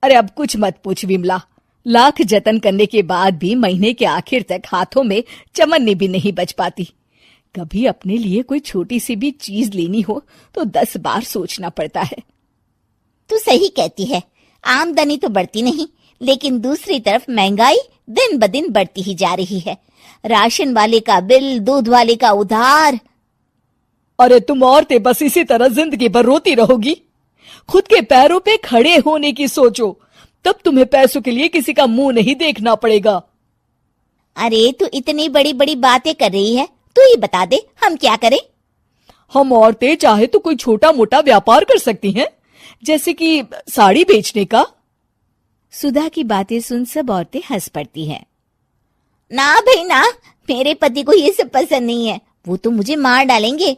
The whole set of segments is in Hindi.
अरे अब कुछ मत पूछ विमला, लाख जतन करने के बाद भी महीने के आखिर तक हाथों में चमन्नी भी नहीं बच पाती। कभी अपने लिए कोई छोटी सी भी चीज लेनी हो तो 10 बार सोचना पड़ता है। तू सही कहती है, आमदनी तो बढ़ती नहीं, लेकिन दूसरी तरफ महंगाई दिन ब दिन बढ़ती ही जा रही है। राशन वाले का बिल, दूध वाले का उधार। अरे तुम औरतें बस इसी तरह जिंदगी भर रोती रहोगी। खुद के पैरों पे खड़े होने की सोचो, तब तुम्हें पैसों के लिए किसी का मुंह नहीं देखना पड़ेगा। अरे तू इतनी बड़ी बड़ी बातें कर रही है, तू ही बता दे हम क्या करें। हम औरतें चाहे तो कोई छोटा मोटा व्यापार कर सकती हैं, जैसे कि साड़ी बेचने का। सुधा की बातें सुन सब औरतें हंस पड़ती हैं। ना भाई ना, मेरे पति को ये सब पसंद नहीं है, वो तो मुझे मार डालेंगे।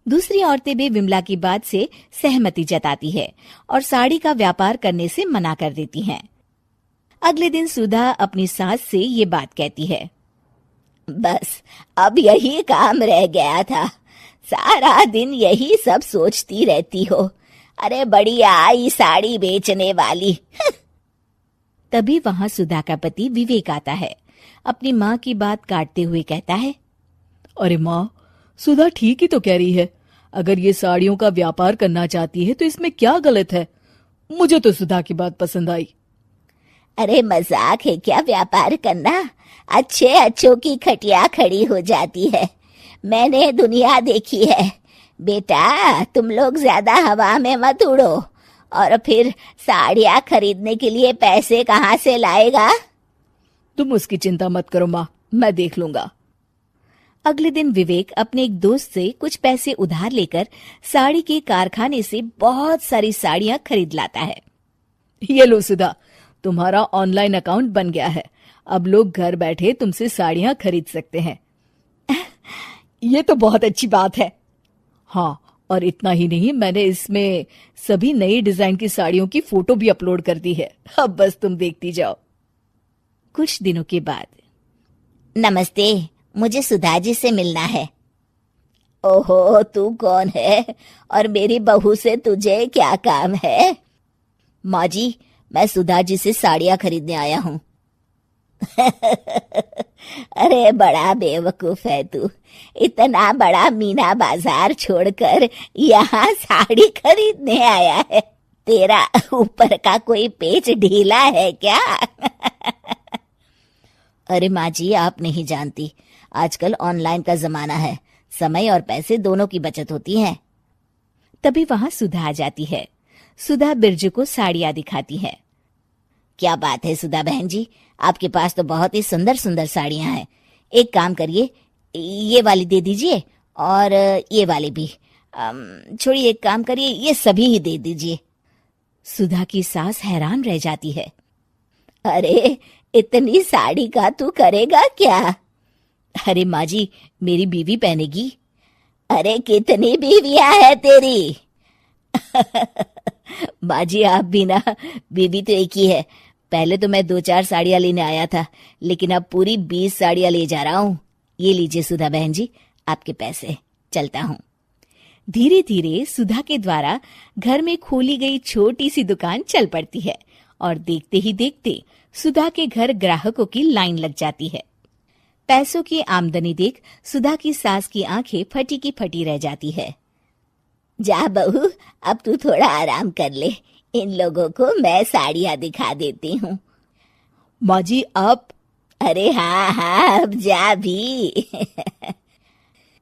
दूसरी औरतें भी विमला की बात से सहमति जताती है और साड़ी का व्यापार करने से मना कर देती हैं। अगले दिन सुधा अपनी सास से ये बात कहती है। बस अब यही काम रह गया था, सारा दिन यही सब सोचती रहती हो। अरे बढ़िया आई साड़ी बेचने वाली। तभी वहां सुधा का पति विवेक आता है। अपनी माँ की बात काटते हुए कहता है, अरे माँ, सुधा ठीक ही तो कह रही है। अगर ये साड़ियों का व्यापार करना चाहती है तो इसमें क्या गलत है। मुझे तो सुधा की बात पसंद आई। अरे मजाक है क्या व्यापार करना? अच्छे अच्छों की खटिया खड़ी हो जाती है। मैंने दुनिया देखी है। बेटा तुम लोग ज्यादा हवा में मत उड़ो, और फिर साड़ियाँ खरीदने के लिए पैसे कहाँ से लाएगा? तुम उसकी चिंता मत करो माँ, मैं देख लूंगा। अगले दिन विवेक अपने एक दोस्त से कुछ पैसे उधार लेकर साड़ी के कारखाने से बहुत सारी साड़ियां खरीद लाता है। ये लो सुधा, तुम्हारा ऑनलाइन अकाउंट बन गया है। अब लोग घर बैठे तुमसे साड़ियां खरीद सकते हैं। ये तो बहुत अच्छी बात है। हाँ, और इतना ही नहीं, मैंने इसमें सभी नई डिजाइन की साड़ियों की फोटो भी अपलोड कर दी है। अब बस तुम देखती जाओ। कुछ दिनों के बाद। नमस्ते, मुझे सुधा जी से मिलना है। ओहो, तू कौन है और मेरी बहू से तुझे क्या काम है? माँ जी, मैं सुधा जी से साड़ियाँ खरीदने आया हूँ। अरे बड़ा बेवकूफ है तू, इतना बड़ा मीना बाजार छोड़कर यहाँ साड़ी खरीदने आया है। तेरा ऊपर का कोई पेच ढीला है क्या? अरे माँ जी, आप नहीं जानती, आजकल ऑनलाइन का जमाना है, समय और पैसे दोनों की बचत होती है। तभी वहां सुधा आ जाती है। सुधा बिरजू को साड़ियां दिखाती है। क्या बात है सुधा बहन जी, आपके पास तो बहुत ही सुंदर सुंदर साड़ियां हैं। एक काम करिए, ये वाली दे दीजिए और ये वाली भी। छोड़िए, एक काम करिए, ये सभी ही दे दीजिए। सुधा की सास हैरान रह जाती है। अरे इतनी साड़ी का तू करेगा क्या? अरे माँ जी, मेरी बीवी पहनेगी। अरे कितनी बीवियां है तेरी? माँ जी, आप भी ना, बीवी तो एक ही है। पहले तो मैं 2-4 साड़ियां लेने आया था, लेकिन अब पूरी 20 साड़ियां ले जा रहा हूँ। ये लीजिए सुधा बहन जी, आपके पैसे। चलता हूँ। धीरे धीरे सुधा के द्वारा घर में खोली गई छोटी सी दुकान चल पड़ती है और देखते ही देखते सुधा के घर ग्राहकों की लाइन लग जाती है। पैसों की आमदनी देख सुधा की सास की आंखें फटी की फटी रह जाती है। जा बहू, अब तू थोड़ा आराम कर ले, इन लोगों को मैं साड़ियाँ दिखा देती हूँ। माँ जी आप? अरे हाँ हाँ, अब जा भी।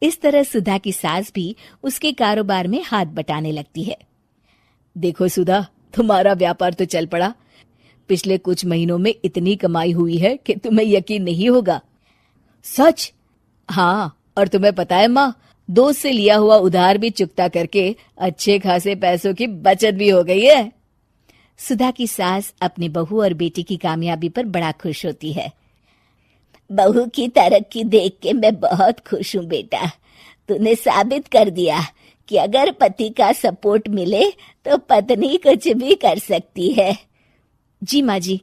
इस तरह सुधा की सास भी उसके कारोबार में हाथ बटाने लगती है। देखो सुधा, तुम्हारा व्यापार तो चल पड़ा। पिछले कुछ महीनों में इतनी कमाई हुई है कि तुम्हें यकीन नहीं होगा। सच? हाँ, और तुम्हें पता है माँ, दोस्त से लिया हुआ उधार भी चुकता करके अच्छे खासे पैसों की बचत भी हो गई है। सुधा की सास अपनी बहू और बेटी की कामयाबी पर बड़ा खुश होती है। बहू की तरक्की देख के मैं बहुत खुश हूँ बेटा। तूने साबित कर दिया कि अगर पति का सपोर्ट मिले तो पत्नी कुछ भी कर सकती है। जी माँ जी,